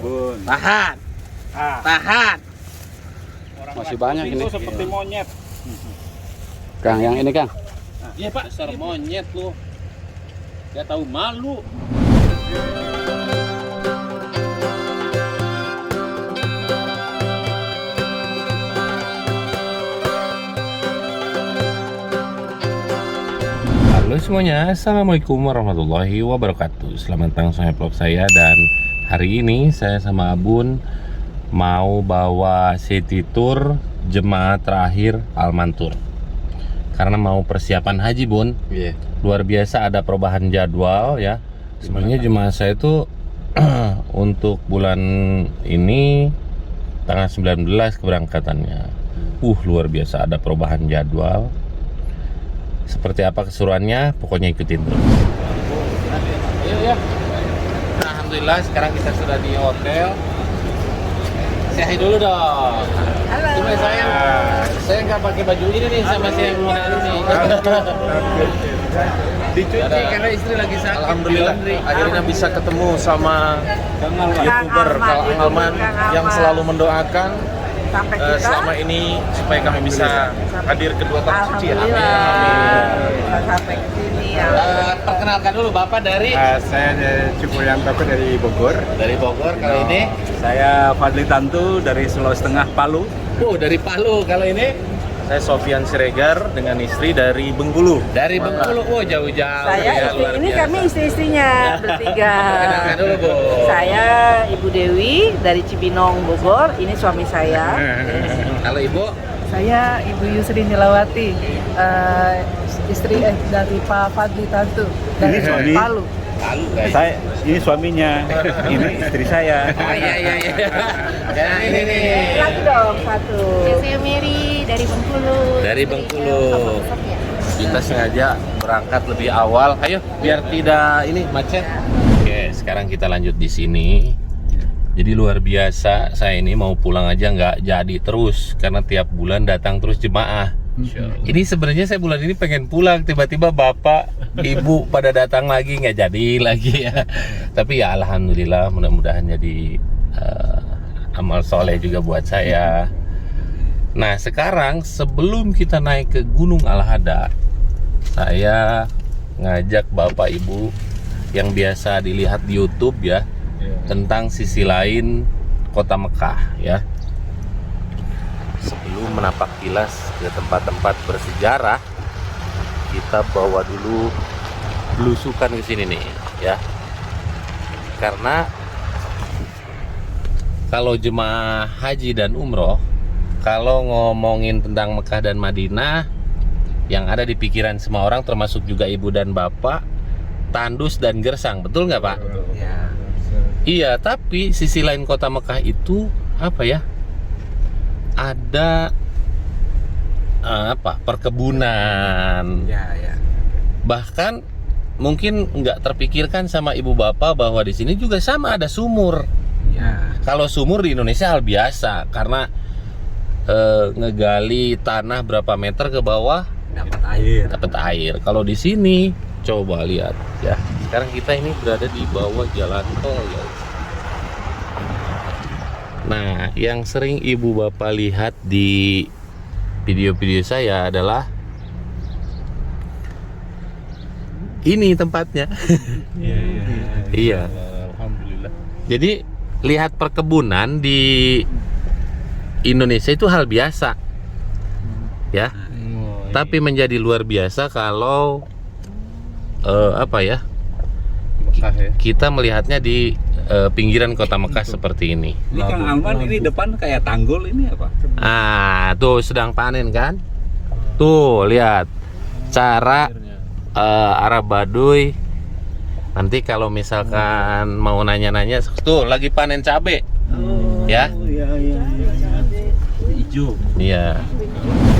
Bun. Tahan. Tahan. Masih banyak ini. Itu seperti monyet. Kang, yang ini Kang. Iya Pak, dasar monyet lu. Gak tahu malu. Halo semuanya, assalamualaikum warahmatullahi wabarakatuh. Selamat datang sama vlog saya, dan hari ini saya sama Abun mau bawa city tour jemaah terakhir Al-Mantur. Karena mau persiapan haji, Bun. Iya. Luar biasa, ada perubahan jadwal ya. Sebenarnya jemaah saya itu untuk bulan ini tanggal 19 keberangkatannya. Luar biasa, ada perubahan jadwal. Seperti apa keseruannya, pokoknya ikutin terus. Iya. Nah, alhamdulillah sekarang kita sudah di hotel. Say hi dulu dong. Halo. Cuma saya nggak pakai baju ini nih sama si yang muda ini. Dicuci karena istri lagi sakit. Alhamdulillah akhirnya bisa ketemu sama YouTuber Kang Alman yang selalu mendoakan sampai kita selama ini supaya kami bisa hadir kedua tanah suci. Amin. Alhamdulillah sampai ke sini ya. Perkenalkan dulu Bapak dari Saya dari Cukurianto dari Bogor. Bogor. Kalau ini Saya Fadli Tantu dari Sulawesi Tengah, Palu. dari Palu. Kalau ini Saya Sofian Siregar dengan istri dari Bengkulu. dari Bengkulu. Jauh-jauh. Saya istri, luar ini biasa. kami istri-istrinya bertiga. Perkenalkan dulu Bu. Saya Ibu Dewi dari Cibinong, Bogor. Ini suami saya. Kalau Ibu Saya Ibu Yusri Nilawati, istri dari Pak Fadli Tantu dari Suami. Palu. Palu guys. Saya ini suaminya, ini istri saya. Iya. Ya ini nih. Lagi dong satu. Saya Mary dari Bengkulu. Dari Bengkulu. Kita sengaja berangkat lebih awal. Ayo, biar tidak ini macet. Oke, sekarang kita lanjut di sini. Jadi luar biasa, saya ini mau pulang aja nggak jadi terus karena tiap bulan datang terus jemaah. Ini sebenarnya saya bulan ini pengen pulang, tiba-tiba bapak, ibu pada datang lagi, nggak jadi lagi ya. Tapi ya alhamdulillah, mudah-mudahan jadi amal soleh juga buat saya. Nah sekarang sebelum kita naik ke Gunung Al-Hada, saya ngajak bapak ibu yang biasa dilihat di YouTube ya, tentang sisi lain kota Mekah ya. Sebelum menapak kilas ke tempat-tempat bersejarah, kita bawa dulu belusukan ke sini nih ya. Karena kalau jemaah haji dan umroh, kalau ngomongin tentang Mekah dan Madinah, yang ada di pikiran semua orang termasuk juga ibu dan bapak, tandus dan gersang, betul nggak Pak? Iya, tapi sisi lain kota Mekah itu apa ya? Ada perkebunan. Ya. Bahkan mungkin nggak terpikirkan sama ibu bapak bahwa di sini juga sama ada sumur. Ya. Kalau sumur di Indonesia hal biasa karena ngegali tanah berapa meter ke bawah dapat air. Kalau di sini coba lihat ya. Sekarang kita ini berada di bawah jalan tol ya. Nah, yang sering ibu bapak lihat di video-video saya adalah ini tempatnya. Iya. Alhamdulillah. Jadi lihat perkebunan di Indonesia itu hal biasa, ya. Tapi menjadi luar biasa kalau kita melihatnya di pinggiran kota Mekah seperti ini. Ini Kang Alman, ini depan kayak tanggul, ini apa? Tuh sedang panen kan? Tuh lihat cara Arab Baduy. Nanti kalau misalkan mau nanya-nanya, tuh lagi panen cabe, ya? Iya. Hijau. Iya.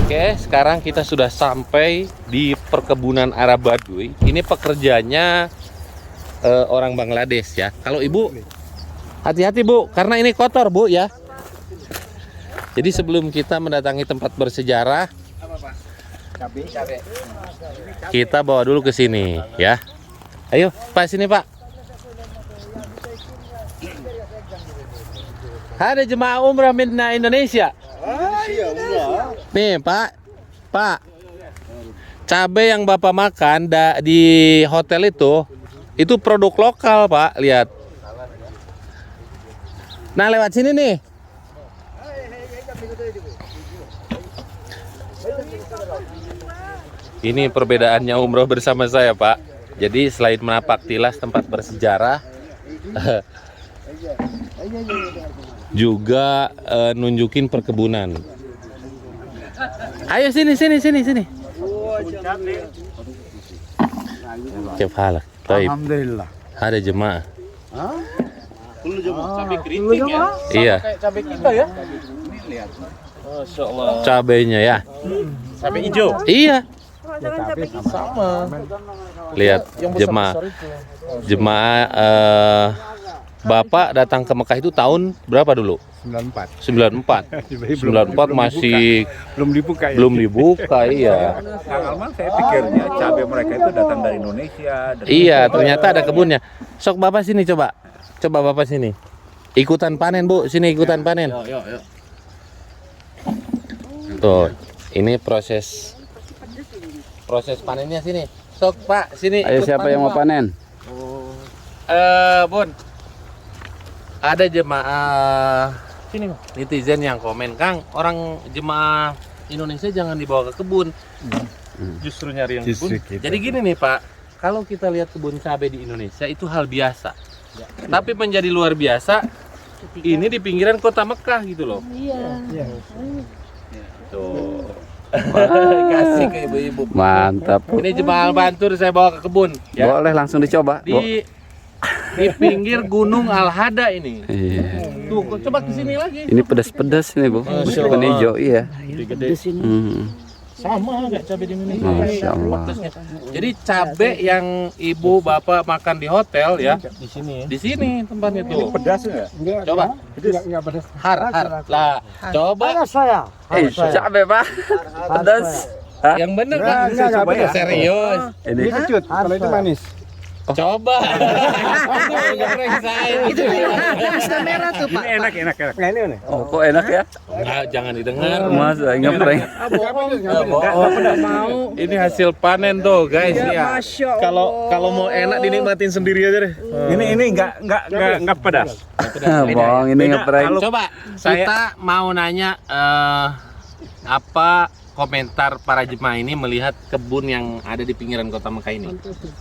Oke, sekarang kita sudah sampai di perkebunan Arab Baduy. Ini pekerjanya orang Bangladesh ya. Kalau ibu hati-hati Bu, karena ini kotor Bu ya. Jadi sebelum kita mendatangi tempat bersejarah, kita bawa dulu ke sini ya. Ayo Pak, sini Pak. Ada jemaah umrah Mina Indonesia. Nih Pak, cabai yang Bapak makan di hotel itu produk lokal Pak, lihat. Nah lewat sini nih. Ini perbedaannya umroh bersama saya Pak. Jadi selain menapak tilas tempat bersejarah, juga nunjukin perkebunan. Ayo sini. Kif halak? Taib. Alhamdulillah. Ada jemaah. Cabai keriting ya? Iya. Kayak cabai kita ya? Masya Allah. Cabainya ya. Cabai hijau. Iya. Sama. Lihat Yang jemaah. besar-besar itu. Jemaah Bapak datang ke Mekah itu tahun berapa dulu? 94. 94 masih Belum dibuka ya. belum dibuka, iya. Kang Alman saya pikirnya cabai mereka itu datang dari Indonesia. Iya, ternyata ada kebunnya. Sok Bapak sini coba. Coba Bapak sini. Ikutan panen, Bu. Sini ikutan panen. Yuk. Tuh, ini proses panennya sini. Sok Pak, sini. Ayo ikut siapa yang mau Pak. panen? Bun. Ada jemaah sini netizen yang komen, Kang, orang jemaah Indonesia jangan dibawa ke kebun. Justru nyari yang kebun. Jadi gini nih Pak, kalau kita lihat kebun cabai di Indonesia itu hal biasa. Tapi menjadi luar biasa ini di pinggiran kota Mekah gitu loh. Iya. Tuh. Kasih ke ibu-ibu. Mantap. Ini jemaah Bantur saya bawa ke kebun. Ya. Boleh langsung dicoba. Di pinggir Gunung Al-Hada ini. Iya. Tuh, coba ke sini lagi. Ini pedas-pedas ini, Bu. Meskipun hijau, iya. Gede. Sama kayak cabai di Indonesia. Masya Allah. Jadi cabai yang ibu bapak makan di hotel ya, Di sini ya. di sini tempatnya tuh. Pedas enggak? Coba. Har. Lah, coba. Cabai, Pak. Pedas. Yang bener kan? coba ya. Serius. Ini Kecut, kalau itu manis. Coba. Itu pasta merah tuh Pak. Ini enak. Nah, ini nih. oh, kok enak ya? Nah, jangan didengar. Mas, ngeprank. Mau. Ini hasil panen tuh, guys ya. Masya Kalau mau enak dinikmatin sendiri aja deh. Ini enggak pedas. Bohong, ini Beda ngeprank. kalau- Coba kita mau nanya apa komentar para jemaah ini melihat kebun yang ada di pinggiran kota Mekah ini.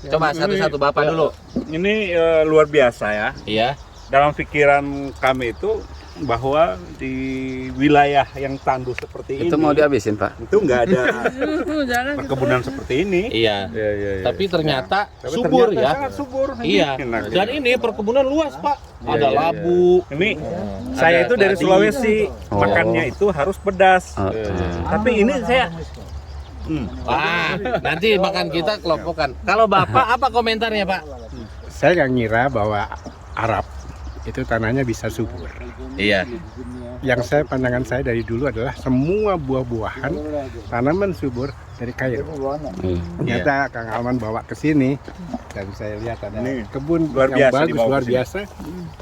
Coba satu-satu Bapak dulu. Ini luar biasa ya. Iya. Dalam pikiran kami itu bahwa di wilayah yang tandus seperti ini Itu mau dihabisin, Pak. itu nggak ada perkebunan seperti ini. Iya. Iya. Tapi ternyata Tapi subur ternyata ya. sangat subur. Iya. Enak. Dan ini perkebunan luas, Pak. Ada labu. Ini saya itu dari keladi. Sulawesi, Oh. makannya itu harus pedas. Tapi ini saya Wah, nanti makan kita kelompokan. Kalau Bapak apa komentarnya, Pak? Saya nggak ngira bahwa Arab itu tanahnya bisa subur. Iya. Yang pandangan saya dari dulu adalah semua buah-buahan tanaman subur dari Kairo. Ternyata Kang Alman bawa ke sini dan saya lihat ada Ini kebun luar yang biasa bagus dibawa luar ke sini. biasa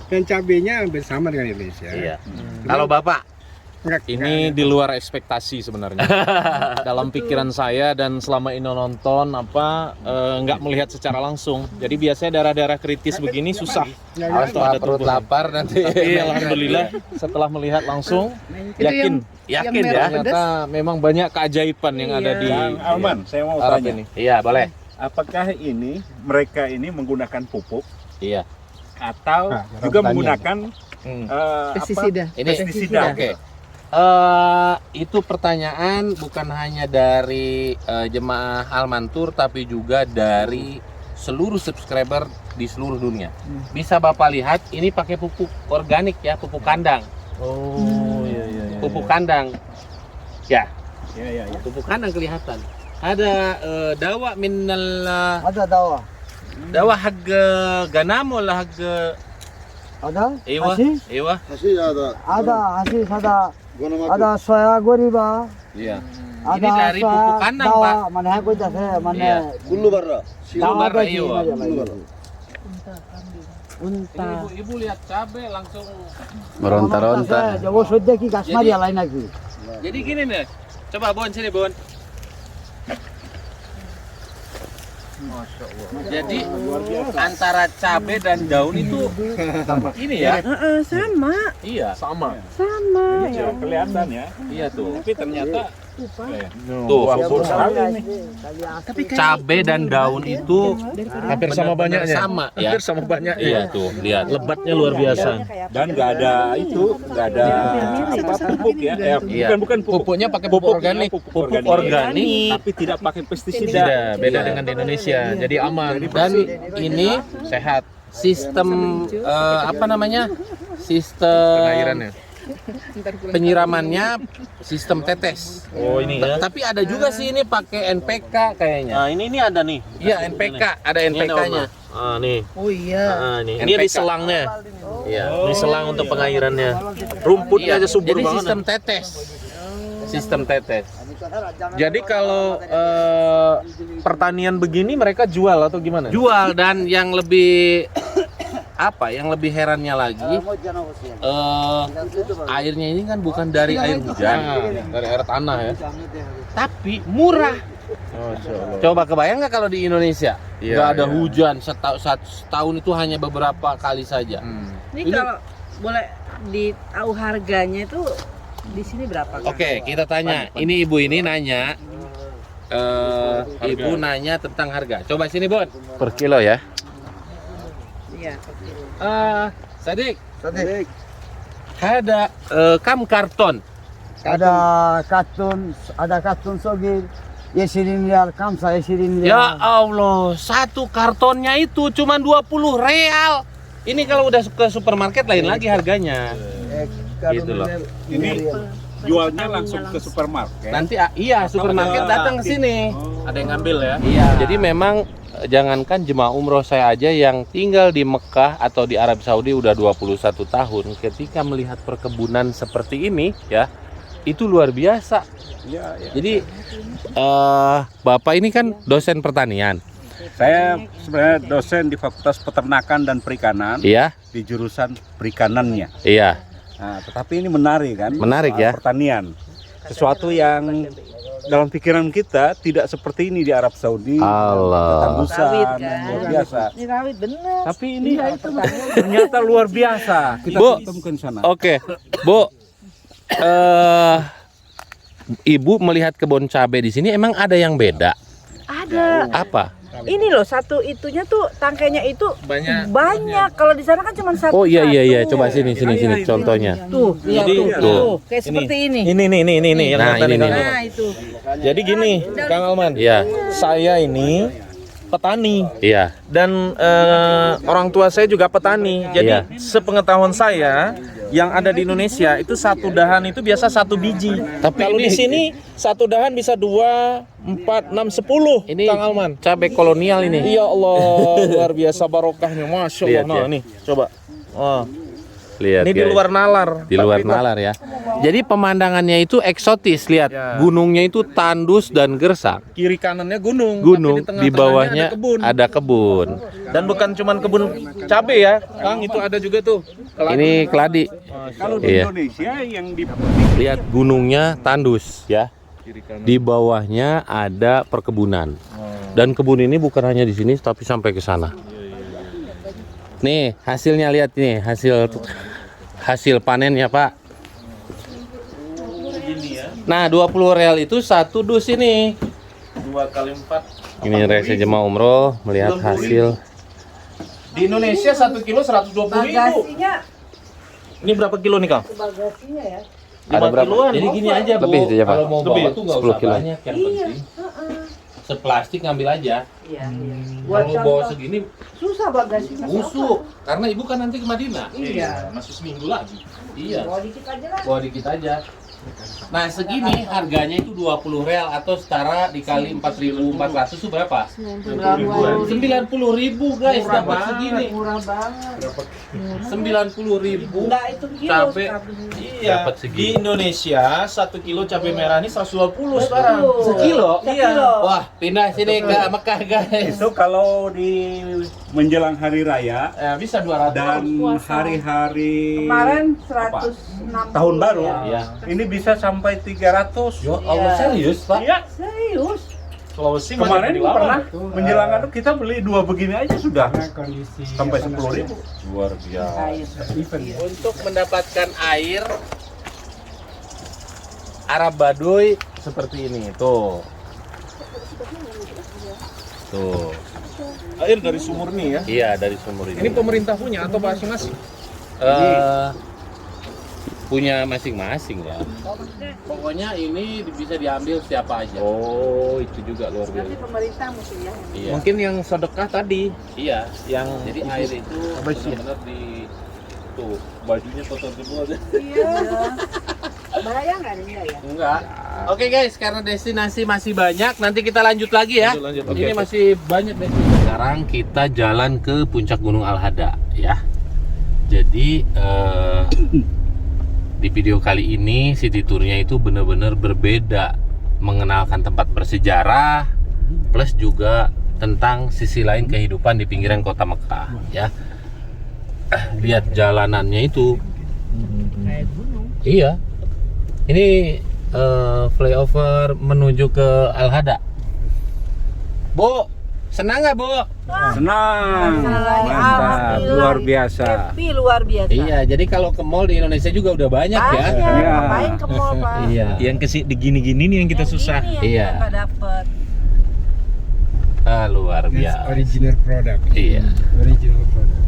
dan cabenya hampir sama dengan Indonesia. Iya. Kalau Bapak Ini di luar ekspektasi sebenarnya. Dalam pikiran saya dan selama ini nonton nggak melihat secara langsung. Jadi biasanya daerah-daerah kritis begini susah. awas Untuk ada perut tumbuhan. lapar nanti. Tapi alhamdulillah setelah melihat langsung yakin Yakin ya? ternyata memang banyak keajaiban yang ada di Kang Alman, saya mau Arab tanya. ini. Iya, boleh. Apakah mereka ini menggunakan pupuk Iya. atau Nah, juga pertanian. menggunakan pestisida. Ini pestisida? Oke. Itu pertanyaan bukan hanya dari jemaah Al-Mantur tapi juga dari seluruh subscriber di seluruh dunia. Bisa Bapak lihat ini pakai pupuk organik ya, pupuk kandang. Oh iya. Pupuk kandang. Ya, Iya. pupuk kandang kelihatan. Ada dawa minal Ada dawa. dawa hag ganam wala hag Ada? ewa? Hasis? Ewa? Ada hasis, ada soya goriba. Iya. Ada Ini dari pupuk kandang, dawa. Pak. Mana aku dah saya mana. Iya. Dawa barra, ada iya. sih, mana lagi. Unta. Ibu lihat cabe langsung. Meronta-ronta. Jawa sudah ki kasmari lain lagi. Jadi gini nih. Coba Bon sini Bon. Jadi antara cabe dan daun itu ini ya. Sama. Iya, sama. Sama. Ya, kelihatan ya. Iya tuh. Tapi ternyata Tuh, subur sekali nih. cabe dan daun itu Hampir sama benar-benar banyaknya. sama ya. Hampir sama banyak. Iya tuh, lihat. Lebatnya luar biasa. Dan nggak ada itu, nggak ada apa pupuk ya. Iya. Bukan pupuk. Pupuknya pakai pupuk organik. Pupuk Organik. Tapi tidak pakai pestisida. Tidak, beda Iya. dengan di Indonesia. Jadi aman Dan ini sehat sistem apa namanya? Sistem pengairannya. penyiramannya sistem tetes. Oh, ini ya. Tapi ada juga sih ini pakai NPK kayaknya. Nah, ini ada nih. Iya, NPK, ada NPK-nya. Ah, nih. Oh iya. Ah, nih. Ini di selangnya. Iya. Ini selang untuk pengairannya. Rumputnya aja subur Jadi banget. sistem tetes. Sistem tetes. Jadi kalau pertanian begini mereka jual atau gimana? Jual dan yang lebih apa? Yang lebih herannya lagi airnya ini kan bukan dari air hujan, Dari air tanah ya. tapi murah. Coba kebayang nggak kalau di Indonesia Iya, nggak ada iya. hujan setahun itu hanya beberapa kali saja. Ini kalau boleh ditahu harganya itu di sini berapa? Kang? Oke, kita tanya. Ini ibu ini nanya. Ibu nanya tentang harga. Coba sini Bon. Per kilo ya. Iya. Sadik, Sadik. ada kam karton. Ada kartun sogir. Yesirin real kamsa yesirin real. Ya Allah, satu kartonnya itu cuma 20 real. Ini kalau udah ke supermarket lain lagi harganya. Gitu loh. Ini jualnya langsung ke supermarket. Nanti iya supermarket datang ke sini. Ada yang ngambil ya. Iya. Jadi memang jangankan jemaah umroh saya aja yang tinggal di Mekah atau di Arab Saudi udah 21 tahun, ketika melihat perkebunan seperti ini ya, itu luar biasa. Ya, ya. Jadi Bapak ini kan dosen pertanian. Saya sebenarnya dosen di Fakultas Peternakan dan Perikanan Iya, di jurusan perikanannya. iya. Nah, tetapi ini menarik kan? Menarik ya. Pertanian. Sesuatu yang dalam pikiran kita tidak seperti ini di Arab Saudi. Allah. Tembusan, Rawit, kan? luar biasa. Ini rawit bener. Tapi ini ternyata luar biasa. Kita Bu. temukan di sana. Oke, Bu. Ibu melihat kebun cabai di sini emang ada yang beda? Ada. Apa? Ini loh satu itunya tuh tangkainya itu Banyak. banyak. Kalau di sana kan cuma satu. Oh iya. Coba sini contohnya. Tuh, lihat Jadi, tuh. tuh. Kayak seperti ini. Ini yang Nah, kata ini nih, Kang nih. Alman. Nah, itu. Jadi gini, Kang Alman. Iya, Saya ini petani iya. dan orang tua saya juga petani. Jadi Iya. sepengetahuan saya yang ada di Indonesia itu satu dahan itu biasa satu biji. Tapi Kalau ini- di sini satu dahan bisa 2, 4, 6, 10. Ini Kang Alman. cabai kolonial ini. Ya Allah, luar biasa barokahnya, masya Allah. Lihat, Nah, ya. nih, coba. Oh, Lihat ini di guys. luar nalar. Di luar Tapi nalar ya. Jadi pemandangannya itu eksotis. Lihat, Ya. gunungnya itu tandus dan gersang. kiri kanannya gunung. Gunung, tapi di tengah-tengahnya bawahnya ada kebun. ada kebun. Dan bukan cuman kebun cabai ya, Kang, itu ada juga tuh. Ini keladi. Kalau di Iya. Indonesia yang di Lihat gunungnya tandus ya. Di bawahnya ada perkebunan. Dan kebun ini bukan hanya di sini tapi sampai ke sana. Nih, hasilnya lihat nih, hasil panennya, Pak. Nah, 20 real itu satu dus ini. 2 kali 4. Ini rese jemaah umroh melihat hasil. Di Indonesia 1 kilo 120.000. Bagasinya, Ini berapa kilo nih, Kang? bagasinya ya. Ada 5 berapa? kiloan. Jadi gini aja, Bu. Lebih itu ya, Pak? Kalau mau bawa tuh nggak 10 usah kilo. banyak, yang Iya. penting seplastik ngambil aja. Iya, iya. Buat Kalau bawa contoh, segini susah bagasinya. busuk, karena ibu kan nanti ke Madinah. Iya. Masih seminggu lagi. Iya. Bawa dikit aja lah. Bawa dikit aja. Nah, segini harganya itu 20 real atau setara dikali 4.400 itu berapa? 90.000 guys, dapat segini. Murah banget. 90.000 Enggak itu kilo. cabai. Iya. Dapat Di segini. Indonesia 1 kilo cabai merah ini 120 sekarang. Sekilo? Iya. Wah, pindah sini ke Mekah guys. itu kalau di menjelang hari raya Bisa 200. dan hari-hari Kemarin 160. tahun baru, Iya. ini bisa sampai 300. Yo, Allah serius, Pak? Iya. Serius. Sulawesi Kemarin pernah menjelang itu kita beli 2 begini aja sudah Karena kondisi sampai 10.000. Luar biasa. event ya. Untuk mendapatkan air Arab Baduy seperti ini, tuh. Tuh. Air dari sumur nih ya. Iya, dari sumur ini. Ini pemerintah punya atau masing-masing? Punya masing-masing lah. Pokoknya ini bisa diambil siapa aja. Oh, itu juga luar biasa. Nanti pemerintah mesti ya. Iya. Mungkin yang sedekah tadi Iya. yang Jadi air itu benar-benar di tuh bajunya kotor semua. Iya. Bahaya nggak nih ya? Enggak. Oke guys, karena destinasi masih banyak, nanti kita lanjut lagi ya. Lanjut. Ini Oke. masih banyak destinasi. Sekarang kita jalan ke puncak Gunung Al-Hada ya. Jadi di video kali ini city tournya itu benar-benar berbeda, mengenalkan tempat bersejarah plus juga tentang sisi lain kehidupan di pinggiran kota Mekah ya. Lihat jalanannya itu. Iya. Ini flyover menuju ke Al-Hada. Bu, senang nggak Bu? Senang, mantap, luar biasa. Happy luar biasa. Iya, jadi kalau ke mall di Indonesia juga udah banyak ya. Banyak. Iya. Ngapain ke mall, Pak? Iya. yang gini-gini nih yang kita Yang susah. ini yang Iya. kita nggak dapet. Luar That's biasa. original product. Iya. Original product.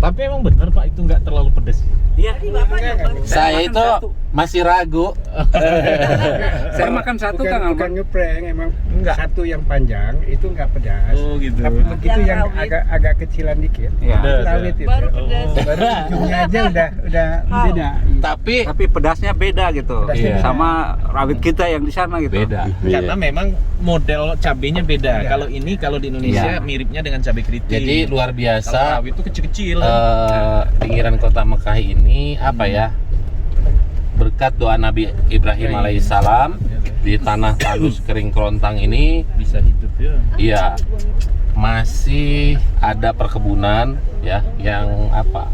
Tapi emang benar Pak itu nggak terlalu pedes. Jadi Bapak nyoba. Saya itu masih ragu. Saya makan satu bukan, Kang bukan Albert. ngeprank, emang Enggak. satu yang panjang itu nggak pedas. Oh, gitu. Tapi begitu Yang yang rawit. agak kecilan dikit, Iya. itu rawit itu. Baru pedas. Baru ujungnya aja udah Wow. beda. Tapi Tapi pedasnya beda gitu. Pedasnya Iya. Sama rawit kita yang di sana gitu. beda. Karena memang model cabenya beda. Iya. Kalau ini kalau di Indonesia Iya. miripnya dengan cabai keriting. Jadi luar kalau biasa. rawit itu kecil-kecil. Pinggiran kota Mekah ini apa ya? Berkat doa Nabi Ibrahim alaihissalam di tanah tandus kering kerontang ini, Bisa hidup ya. iya, masih ada perkebunan ya yang apa?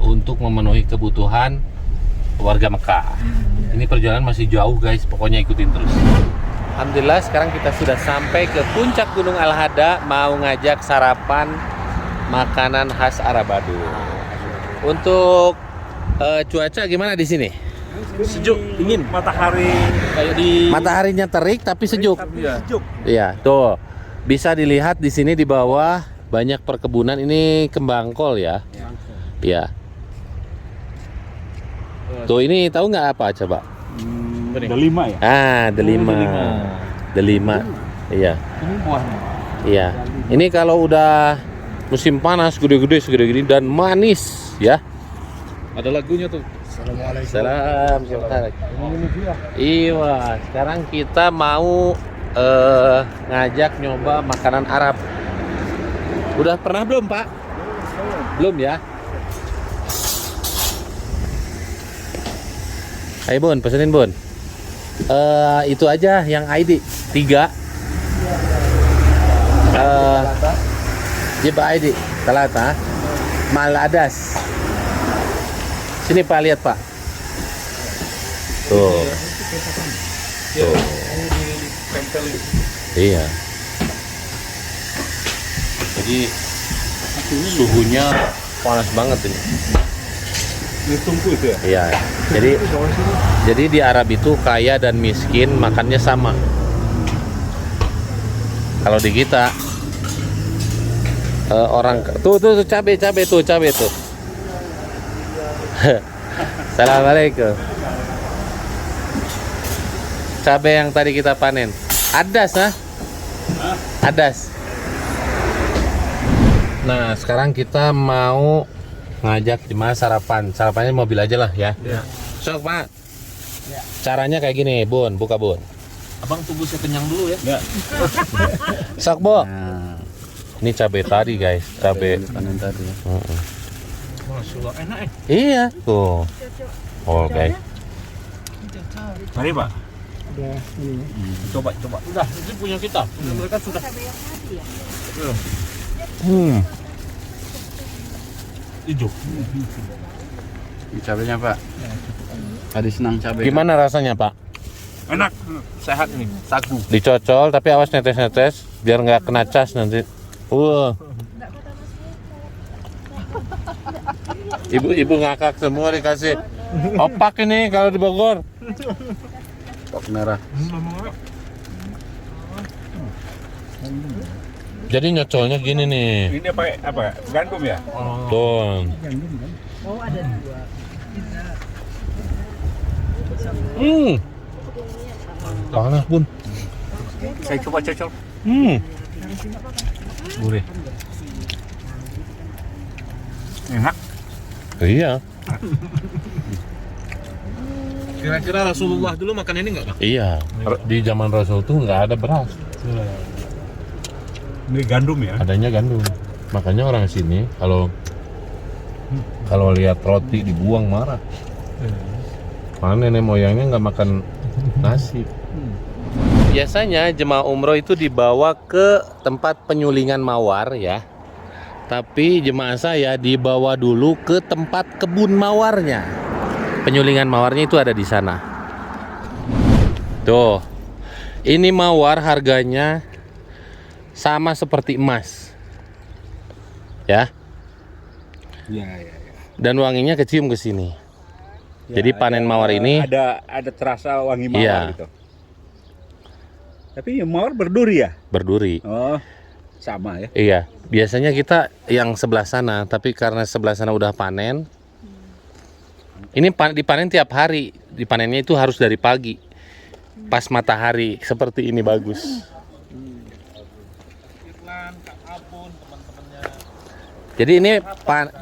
Untuk memenuhi kebutuhan warga Mekah. Ini perjalanan masih jauh guys, pokoknya ikutin terus. Alhamdulillah sekarang kita sudah sampai ke puncak Gunung Al-Hada, mau ngajak sarapan makanan khas Arab Baduy. Untuk cuaca gimana di sini? Sejuk, dingin. Matahari Kayak di Mataharinya terik tapi sejuk. sejuk. Iya, tuh. Bisa dilihat di sini di bawah banyak perkebunan, ini kembang kol ya. Iya. Tuh ini tahu nggak apa coba? Delima ya. Delima. Delima. Iya. ini buahnya. Iya. Ini kalau udah musim panas gede-gede segede-gede dan manis ya. Ada lagunya tuh. Salam. Iya, sekarang kita mau ngajak nyoba makanan Arab. Udah pernah belum, Pak? Belum ya? Ayo Bun, pesenin Bun. Itu aja yang ID 3. Jiba ID Talata Maladas. Sini Pak, lihat Pak. Tuh. Tuh. Iya. Jadi suhunya panas banget ini. Tungku itu ya. Iya. Jadi di Arab itu kaya dan miskin makannya sama. Kalau di kita orang tuh cabe tuh. Assalamualaikum. Cabai yang tadi kita panen. Adas nah. Adas. Nah, sekarang kita mau ngajak jemaah sarapan. Sarapannya mobil aja lah ya. Sok, Pak. Caranya kayak gini, Bun, buka Bun. Abang tunggu saya kenyang dulu ya. Sok, Bu. Ini cabai tadi, guys. Cabai panen tadi ya. Masya enak Iya, tuh. Oh, guys. Mari Pak. Udah ini. Coba. Udah, ini punya kita. Mereka sudah. Hijau. Cabenya Pak. Tadi senang cabai. Gimana rasanya Pak? Enak, sehat nih, sagu. Dicocol tapi awas netes-netes biar nggak kena cas nanti. Ibu-ibu ngakak semua dikasih. Opak ini kalau di Bogor. Tok merah. Jadi nyocolnya gini nih. Ini apa? Gandum ya? Tuh. Oh, ada dua. Panas Bun. Saya coba cocol. Gurih. Enak. Iya. Kira-kira Rasulullah dulu makan ini nggak, Kang? Iya. Di zaman Rasul tuh nggak ada beras. Ini gandum ya? Adanya gandum. Makanya orang sini kalau lihat roti dibuang marah. Karena nenek moyangnya nggak makan nasi. Biasanya jemaah umroh itu dibawa ke tempat penyulingan mawar ya. Tapi jemaah saya dibawa dulu ke tempat kebun mawarnya. Penyulingan mawarnya itu ada di sana. Tuh. Ini mawar harganya sama seperti emas. Ya. Iya. Dan wanginya kecium ke sini. Jadi panen mawar ini ada terasa wangi mawar Iya. gitu. Tapi mawar berduri ya? berduri. Oh, sama ya. Iya, biasanya kita yang sebelah sana, tapi karena sebelah sana udah panen. Ini dipanen tiap hari. Dipanennya itu harus dari pagi. Pas matahari seperti ini bagus. Jadi ini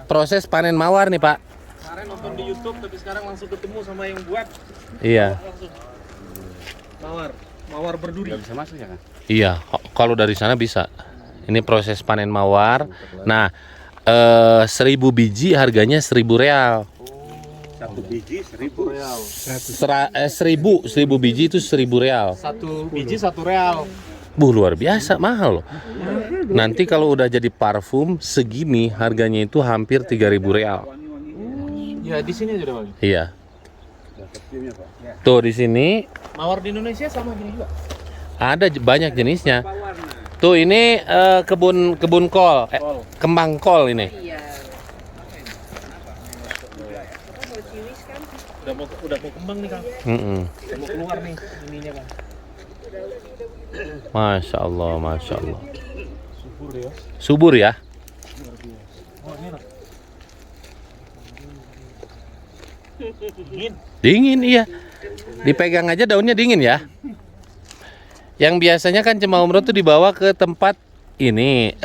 proses panen mawar nih, Pak. Kemarin nonton di YouTube tapi sekarang langsung ketemu sama yang buat. Iya. Mawar berduri. Nggak bisa masuk ya kan? Iya, kalau dari sana bisa. Ini proses panen mawar. Nah, 1000 biji harganya 1000 real. Satu biji 1000. 1000 biji itu 1000 real. Satu biji 1 real. Luar biasa mahal loh. Nanti kalau udah jadi parfum segini harganya itu hampir 3000 real. Ya di sini aja deh, Bang. Iya. Tuh di sini Mawar di Indonesia sama gini juga. ada banyak jenisnya. Tuh ini kebun kol, kembang kol ini. Iya. Udah mau kembang nih, Kang. Udah mau keluar nih ininya, Kang. Masya Allah, masya Allah. Subur ya. Subur ya. Oh, ini enak. Dingin iya. Dipegang aja daunnya dingin ya. Yang biasanya kan jemaah umroh tuh dibawa ke tempat ini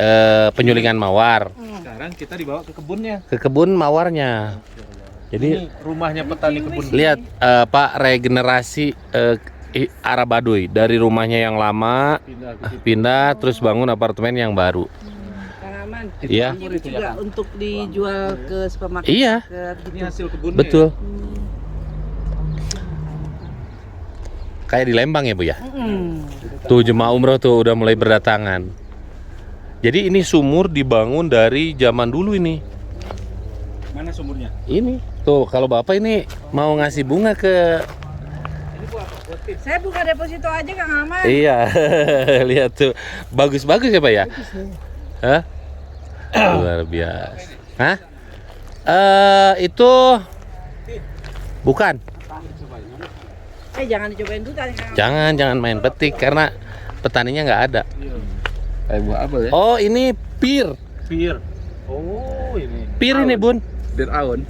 penyulingan mawar, Sekarang kita dibawa ke kebunnya. ke kebun mawarnya. Jadi Ini rumahnya petani kebun. lihat Pak, regenerasi Arab Baduy dari rumahnya yang lama pindah terus bangun apartemen yang baru. Kang Aman. Iya. Ini juga untuk dijual ke supermarket. Iya. Ini hasil kebunnya. Betul. Kayak di Lembang ya Bu ya. Tuh jemaah umroh tuh udah mulai berdatangan. Jadi ini sumur dibangun dari zaman dulu ini. Mana sumurnya? Ini tuh kalau Bapak ini mau ngasih bunga ke Saya buka deposito aja Kang Aman. iya. Lihat tuh bagus-bagus ya Pak ya. Hah? Luar biasa. Hah? Itu bukan. Jangan dicobain dulu tadi Kang. Jangan main petik karena petaninya nggak ada. Kayak buah apel ya? Oh ini pir. Pir. Oh, ini. Pir ini Bun. Bir aun.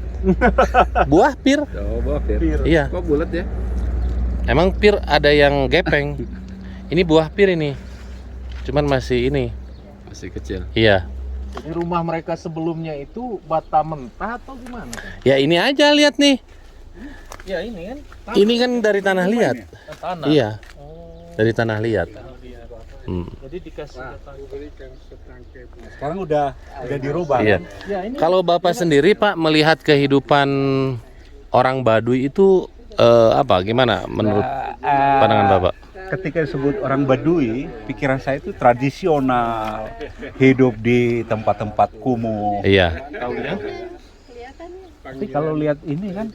Buah pir. Oh, buah pir. Iya. Kok bulat ya? Emang pir ada yang gepeng. Ini buah pir ini. Cuman masih ini. Masih kecil. Iya. Jadi rumah mereka sebelumnya itu bata mentah atau gimana? Ya ini aja lihat nih. Ya ini kan. Ini kan dari tanah liat. Tanah. Iya. Oh, Dari tanah liat. jadi dikasih datang. Sekarang udah dirubah. Iya. Ya ini Kalau Bapak sendiri Pak melihat kehidupan orang Baduy itu apa gimana menurut pandangan Bapak? Ketika disebut orang Baduy, pikiran saya itu tradisional, hidup di tempat-tempat kumuh. Iya. Tapi kalau lihat ini kan,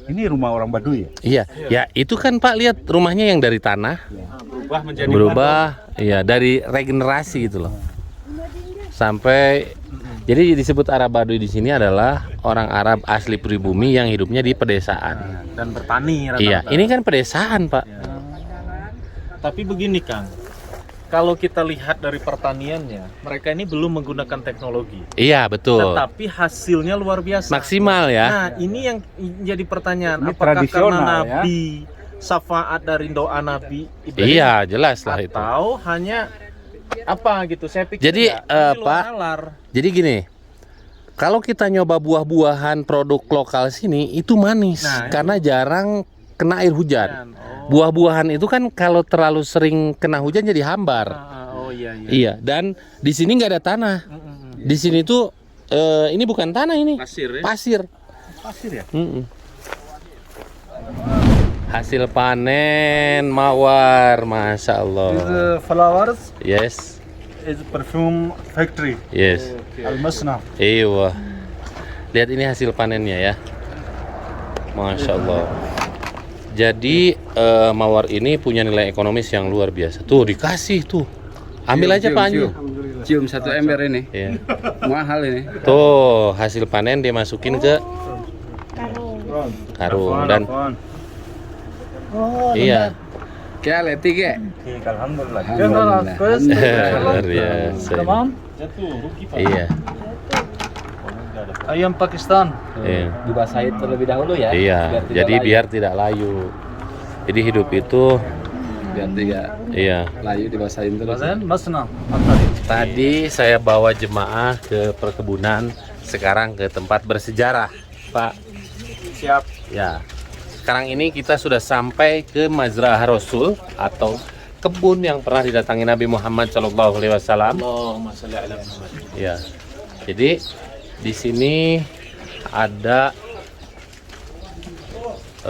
ini rumah orang Baduy. Iya, ya itu kan Pak lihat rumahnya yang dari tanah Berubah menjadi berubah, iya dari regenerasi gitu loh. Sampai jadi disebut Arab Baduy di sini adalah orang Arab asli pribumi yang hidupnya di pedesaan. dan bertani rata-rata. Iya, ini kan pedesaan Pak. Tapi begini Kang, kalau kita lihat dari pertaniannya, mereka ini belum menggunakan teknologi. Iya betul. Tetapi hasilnya luar biasa. Maksimal ya. Nah, ini yang jadi pertanyaan, Ini apakah karena tradisional, ya? Nabi, syafaat dari doa Nabi Ibrahim, Iya jelas lah itu. atau hanya apa gitu? Saya pikir Jadi, ya, ini luar Pak, nalar. Jadi gini, kalau kita nyoba buah-buahan produk lokal sini itu manis Nah, karena jarang kena air hujan. Oh. Buah-buahan itu kan kalau terlalu sering kena hujan jadi hambar. Oh iya iya. Iya, dan di sini nggak ada tanah. Di sini tuh ini bukan tanah ini. Pasir ya? Pasir. Pasir ya? Hasil panen mawar, masya Allah. flowers Yes, is perfume factory. yes. Al-Masna. Iya. Lihat ini hasil panennya ya. Masya Allah. Jadi mawar ini punya nilai ekonomis yang luar biasa. Tuh dikasih tuh. Ambil aja Pak Anju. Cium 1 ember ini. Iya. Mahal ini. Tuh hasil panen dia masukin ke karung dan iya. Kayak leti ke? Alhamdulillah. Luar biasa. Iya. Ayam Pakistan. Iya. Dibasahin terlebih dahulu ya. Iya. Jadi biar tidak layu. Jadi hidup itu biar tidak iya. layu dibasahin terus. Masna. Tadi saya bawa jemaah ke perkebunan, sekarang ke tempat bersejarah, Pak. Siap. Ya. Sekarang ini kita sudah sampai ke Mazra'ah Rasul atau kebun yang pernah didatangi Nabi Muhammad SAW. Allahumma shalli ala Muhammad. Ya. Jadi di sini ada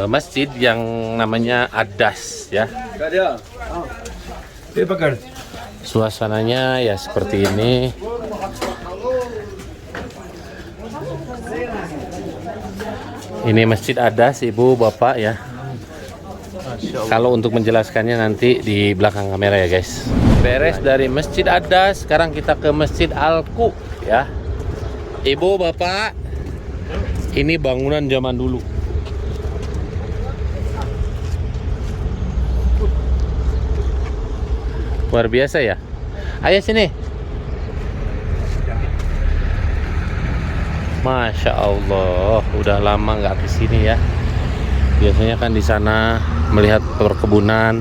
masjid yang namanya Ad-Das ya. Suasananya ya seperti ini. Ini Masjid Ad-Das, Ibu, Bapak ya. Kalau untuk menjelaskannya nanti di belakang kamera ya guys. Beres dari Masjid Ad-Das, sekarang kita ke Masjid Al-Qu ya. Ibu, Bapak, ini bangunan zaman dulu. Luar biasa ya. Ayo sini. Masya Allah, udah lama nggak kesini ya. Biasanya kan di sana melihat perkebunan.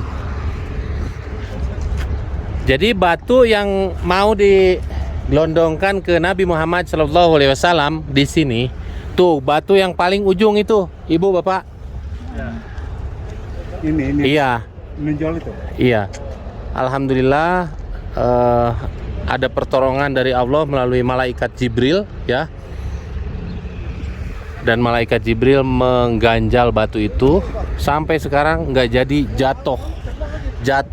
Jadi batu yang mau digelondongkan ke Nabi Muhammad SAW di sini, tuh batu yang paling ujung itu, Ibu Bapak. Ini Iya, menjual itu. iya. Alhamdulillah ada pertolongan dari Allah melalui malaikat Jibril ya. Dan malaikat Jibril mengganjal batu itu sampai sekarang nggak jadi jatuh,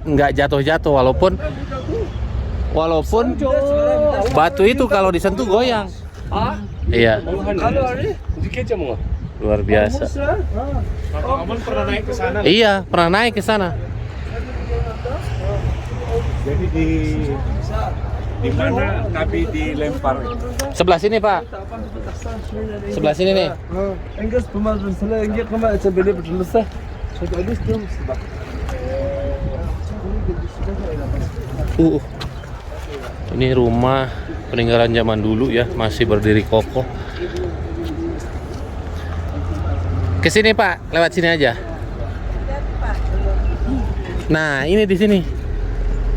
nggak jatuh walaupun batu itu kalau disentuh goyang. Iya. Luar biasa. Pernah naik ke sana? Iya, pernah naik ke sana. Jadi di mana Nabi dilempar? Sebelah sini Pak. Sebelah sini nih. Ini rumah peninggalan zaman dulu ya, masih berdiri kokoh. Kesini Pak, lewat sini aja. Nah, ini di sini.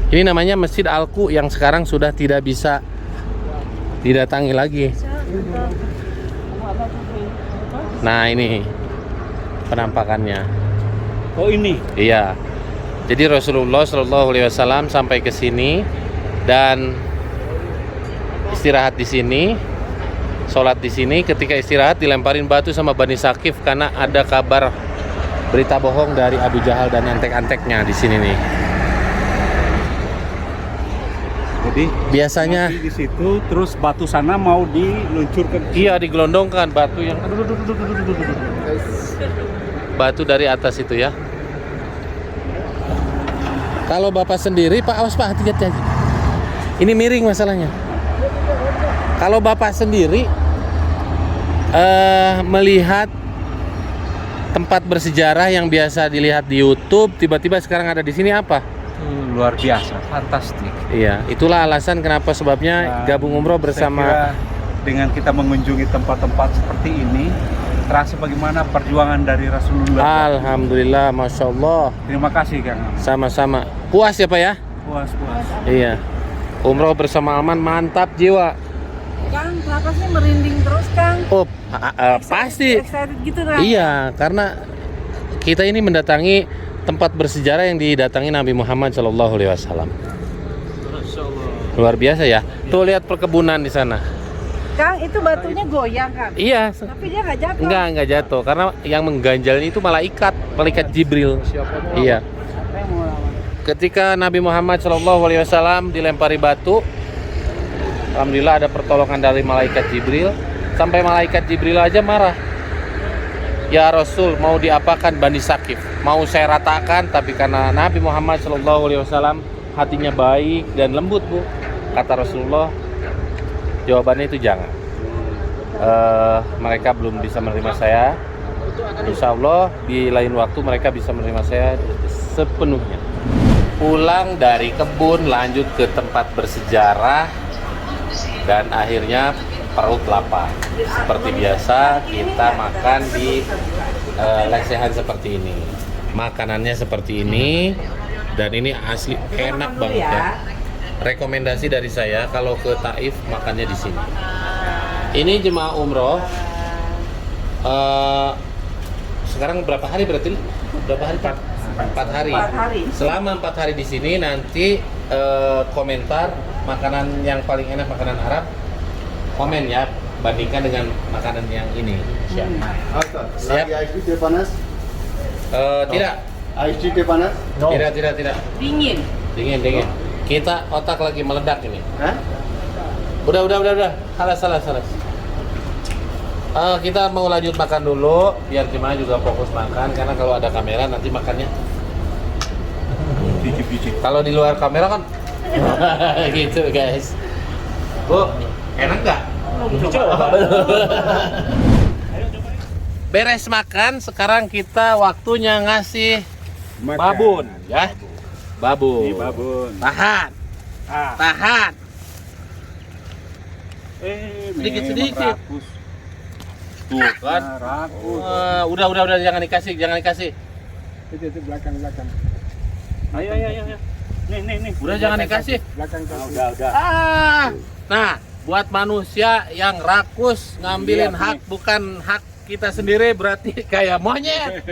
Ini namanya Masjid Al-Qu yang sekarang sudah tidak bisa didatangi lagi. Nah, ini penampakannya. Oh ini. Iya. Jadi Rasulullah SAW sampai ke sini dan istirahat di sini, sholat di sini. Ketika istirahat dilemparin batu sama Bani Sakif karena ada kabar berita bohong dari Abu Jahal dan antek-anteknya di sini nih. Jadi Biasanya di situ terus batu sana mau diluncurkan. iya digelondongkan batu yang batu dari atas itu ya. Kalau Bapak sendiri, Pak, awas Pak, hati-hati. Ini miring masalahnya. Kalau Bapak sendiri melihat tempat bersejarah yang biasa dilihat di YouTube, tiba-tiba sekarang ada di sini apa? Luar biasa, fantastik. Iya, itulah alasan kenapa sebabnya gabung umroh Saya bersama. kira dengan kita mengunjungi tempat-tempat seperti ini, terasa bagaimana perjuangan dari Rasulullah. Alhamdulillah, masya Allah. Terima kasih Kang. Sama-sama. Puas ya Pak ya? Puas. Iya. Umroh bersama Alman mantap jiwa. Kang, kenapa sih merinding terus, Kang? Oh, pasti. Excited gitu, Kang? Iya, karena kita ini mendatangi tempat bersejarah yang didatangi Nabi Muhammad SAW. Luar biasa ya. Tuh lihat perkebunan di sana. Kang, itu batunya goyang, Kang? Iya. Tapi dia nggak jatuh. Enggak jatuh karena yang mengganjalnya itu malaikat Jibril. Iya. Ketika Nabi Muhammad SAW dilempari batu, alhamdulillah ada pertolongan dari malaikat Jibril. Sampai malaikat Jibril aja marah. Ya Rasul, mau diapakan Bani Sakif? Mau saya ratakan, tapi karena Nabi Muhammad SAW hatinya baik dan lembut, Bu. Kata Rasulullah, jawabannya itu jangan. Mereka belum bisa menerima saya. Insya Allah di lain waktu mereka bisa menerima saya sepenuhnya. Pulang dari kebun lanjut ke tempat bersejarah dan akhirnya perut lapar. Seperti biasa kita makan di lesehan seperti ini. Makanannya seperti ini dan ini asli enak banget ya. Rekomendasi dari saya kalau ke Taif makannya di sini. Ini jemaah umroh. Sekarang berapa hari berarti? Berapa hari Pak? 4 hari. 4 hari. Selama 4 hari di sini nanti komentar makanan yang paling enak makanan Arab. Komen ya, bandingkan dengan makanan yang ini. Siap. Siap. Ice tea panas? Tidak. Ice tea panas? Tidak. Dingin. Dingin. Kita otak lagi meledak ini. Hah? Udah. Salah. Kita mau lanjut makan dulu biar jemaah juga fokus makan karena kalau ada kamera nanti makannya. Kalau di luar kamera kan gitu guys. Bu, enak nggak? Beres makan, sekarang kita waktunya ngasih babun ya. Babun. Tahan. Sedikit. Tuh kan. Udah jangan dikasih. Itu belakang. Ayo. Nih. Udah jangan dikasih. Belakang. Udah. Nah, buat manusia yang rakus ngambilin hak bukan hak kita sendiri berarti kayak monyet.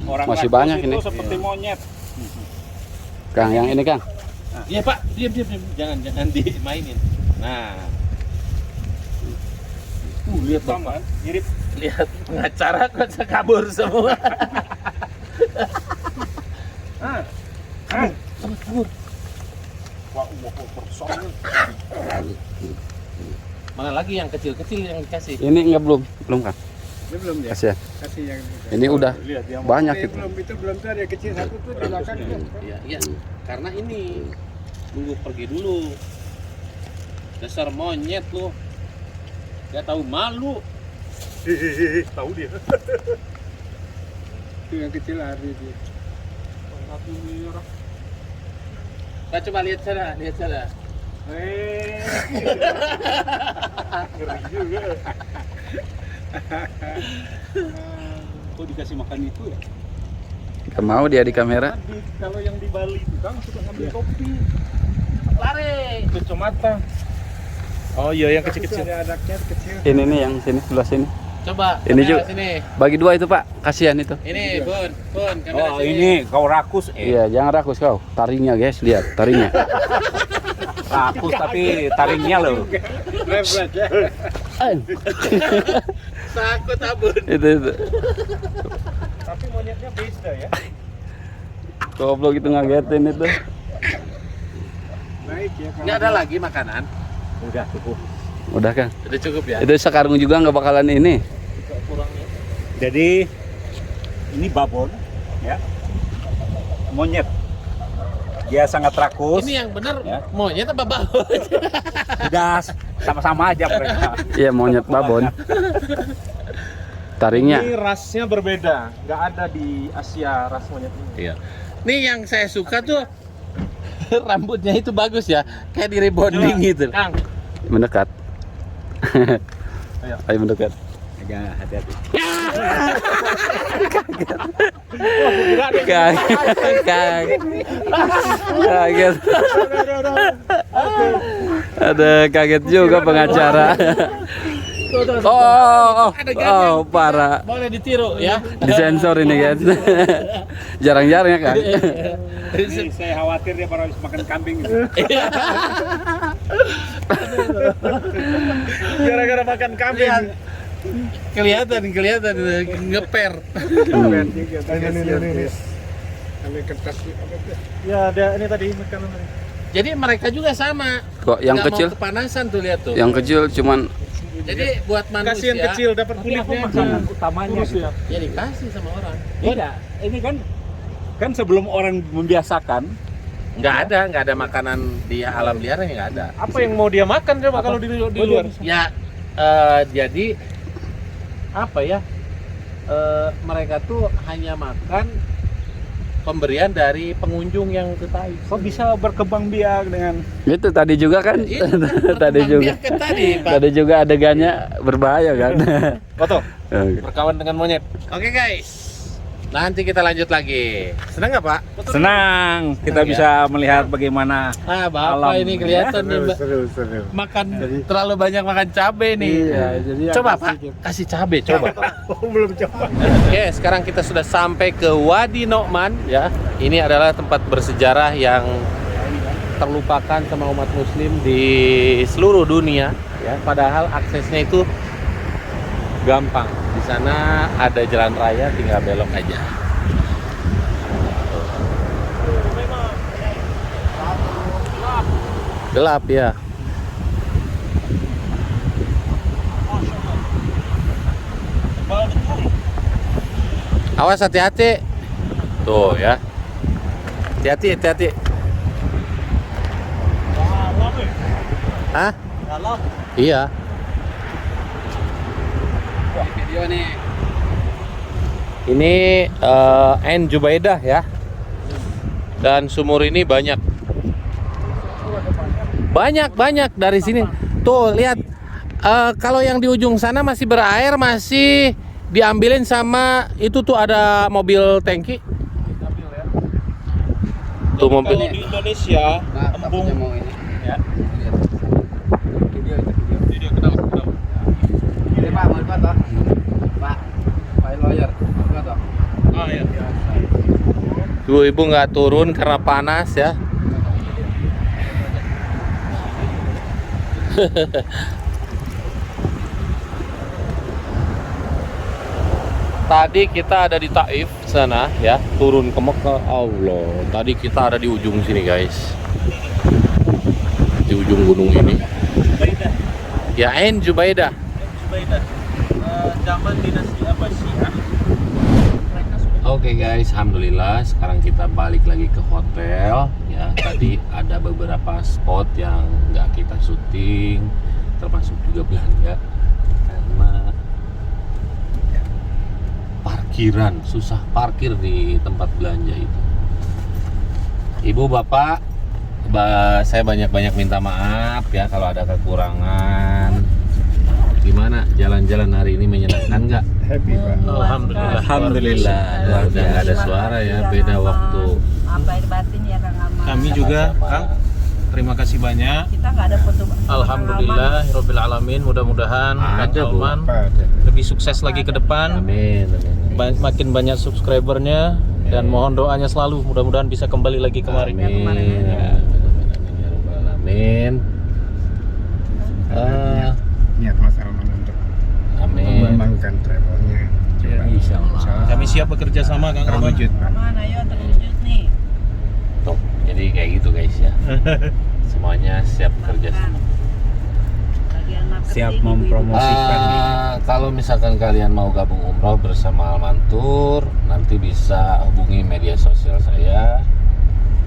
Orang Masih rakus banyak itu ini. seperti monyet. Kang, yang ini Kang. Iya Pak, diam. Jangan dimainin. Nah. Lihat Sama, mirip. Lihat pengacara kok kabur semua. Kabur. Mana lagi yang kecil-kecil yang dikasih? Ini enggak belum Kang. Ini belum ya? Kasihan. Kasih yang Ini udah Lihat yang banyak itu. itu. Belum tuh ada kecil satu tuh di belakang. Iya. Karena ini nunggu pergi dulu. Dasar monyet lu. Gak tahu malu. Tahu dia. Itu yang kecil hari dia. Nah, coba lihat sana. Ngeri juga. Kok dikasih makan itu ya? Gak mau dia di kamera. Kalau yang di Bali itu Kang sudah ngambil kopi. Lari. Kecamatan. Oh iya yang kecil-kecil. Ada anaknya kecil. Ini nih yang sini sebelah sini. Coba. Ini juga. Sini. Bagi 2 itu Pak. Kasihan itu. Ini, Bun. Kamera Oh sini. ini kau rakus Iya, jangan rakus kau. Taringnya guys, lihat taringnya. Rakus tapi taringnya loh. Berat ya. Sakut abun. Itu. Tapi monyetnya beda ya. Goblok itu ngagetin itu. Baik ya. Nggak ada lagi makanan. Udah cukup. Udah Kang. Udah cukup ya. Itu sekarang juga nggak bakalan ini. Jadi ini babon, ya, monyet. Dia sangat rakus. Ini yang benar Ya. monyet apa babon? Udah sama-sama aja mereka. Iya monyet babon. Taringnya. Ini rasnya berbeda, nggak ada di Asia ras monyet ini. Iya. Nih yang saya suka tuh rambutnya itu bagus ya, kayak di rebonding gitu. Kang, Mendekat. Ayo. Ayo mendekat. Agak hati-hati. Kaget. Ada kaget juga pengacara. Oh, parah. Boleh ditiru ya. Disensor ini kan. Jarang-jarang ya kan. Ini saya khawatir dia baru habis makan kambing. gara-gara makan kambing. kelihatan ngeper. Ini. Kami kertas. Ya ada ini tadi makanan. Jadi mereka juga sama. Kok yang Nggak kecil? mau kepanasan tuh lihat tuh. Yang kecil cuman Jadi buat Kasih yang manusia kecil dapat kulitnya. Makanan utamanya. Kurus Gitu. ya. ya dikasih sama orang. Tidak, ini kan sebelum orang membiasakan, Nggak ada makanan di alam liar nggak ada. Apa yang mau dia makan coba kalau di luar? Ya jadi apa ya? Mereka tuh hanya makan pemberian dari pengunjung yang ke Thai. kok bisa berkembang biak dengan itu tadi juga kan. Tadi juga. Tadi, Pak. Tadi juga adegannya berbahaya kan. Foto. Berkawan dengan monyet. Oke guys. Nanti kita lanjut lagi. Senang nggak Pak? senang kita Senang, bisa melihat bagaimana Ah, Bapak Alam, ini kelihatan nih, Mbak. Seru. Makan terlalu banyak makan cabai nih. Iya, jadi Coba agak Pak, kasih cabai coba. Belum coba. Oke, sekarang kita sudah sampai ke Wadi Nu'man ya. Ini adalah tempat bersejarah yang terlupakan sama umat muslim di seluruh dunia ya. Padahal aksesnya itu gampang. Di sana ada jalan raya, tinggal belok aja. Gelap ya. Awas hati-hati. Tuh ya. Hati-hati. Hah? Iya. Video nih. Ini Ain Jubaidah ya. Dan sumur ini banyak dari sini. Tuh lihat. Kalau yang di ujung sana masih berair, masih diambilin sama itu tuh ada mobil tangki. Tuh mobil. Kalau di Indonesia, embung mau ini. ya. Video kenal. Ini Pak, mau foto. Pak, file lawyer. Foto. Ah ya. Tuh ibu nggak turun karena panas ya. Tadi kita ada di Taif sana ya, turun ke Mekah. Allah, tadi kita ada di ujung sini guys, di ujung gunung ini. Ya Ain Jubaidah. Zaman dinasti Abbasiyah. Oke guys, alhamdulillah sekarang kita balik lagi ke hotel ya. Tadi ada beberapa spot yang nggak kita syuting, termasuk juga belanja karena parkiran, susah parkir di tempat belanja itu. Ibu bapak, saya banyak-banyak minta maaf ya kalau ada kekurangan. Gimana jalan-jalan hari ini, menyenangkan nggak? Happy Pak. Alhamdulillah. Udah nggak ada suara ya, beda waktu. Apa air batin ya Kang Aman. Kami juga, Kang. Terima kasih banyak. Kita nggak ada foto. Alhamdulillah, Rabbil Alamin. Mudah-mudahan Kang Ada, Bu. Alman lebih sukses lagi ke depan. Amin. Makin banyak subscribernya dan mohon doanya selalu. Mudah-mudahan bisa kembali lagi kemari. Amin. Niat Mas Alman untuk Amin. membangun mengizinkan travelnya. Coba. Insya Allah. Kami siap bekerja sama Kang Alman. Terwujud, Pak. Aman, ayo terwujud nih. Tuh, jadi kayak gitu guys ya. Semuanya siap bekerja sama. Bagian marketing, Siap ibu-ibu. mempromosikan. Kalau misalkan kalian mau gabung umroh bersama Almantur, nanti bisa hubungi media sosial saya,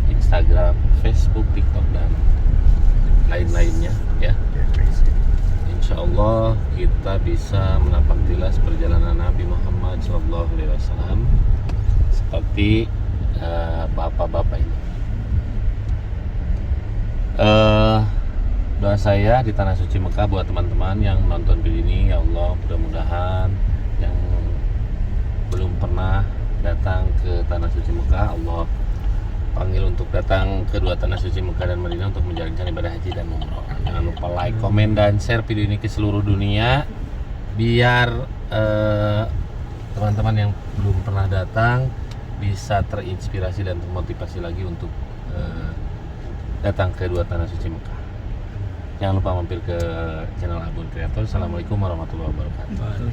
Instagram, Facebook, TikTok, dan lain-lainnya ya. Insya Allah kita bisa menapak tilas perjalanan Nabi Muhammad SAW seperti bapak-bapak ini. Doa saya di Tanah Suci Mekah buat teman-teman yang menonton video ini, ya Allah, mudah-mudahan yang belum pernah datang ke Tanah Suci Mekah, Allah panggil untuk datang ke dua Tanah Suci Mekah dan Madinah untuk menjalankan ibadah haji dan umroh. Jangan lupa like, komen, dan share video ini ke seluruh dunia biar teman-teman yang belum pernah datang bisa terinspirasi dan termotivasi lagi untuk datang ke dua Tanah Suci Mekah. Jangan lupa mampir ke channel Abun Kreator. Assalamualaikum warahmatullahi wabarakatuh.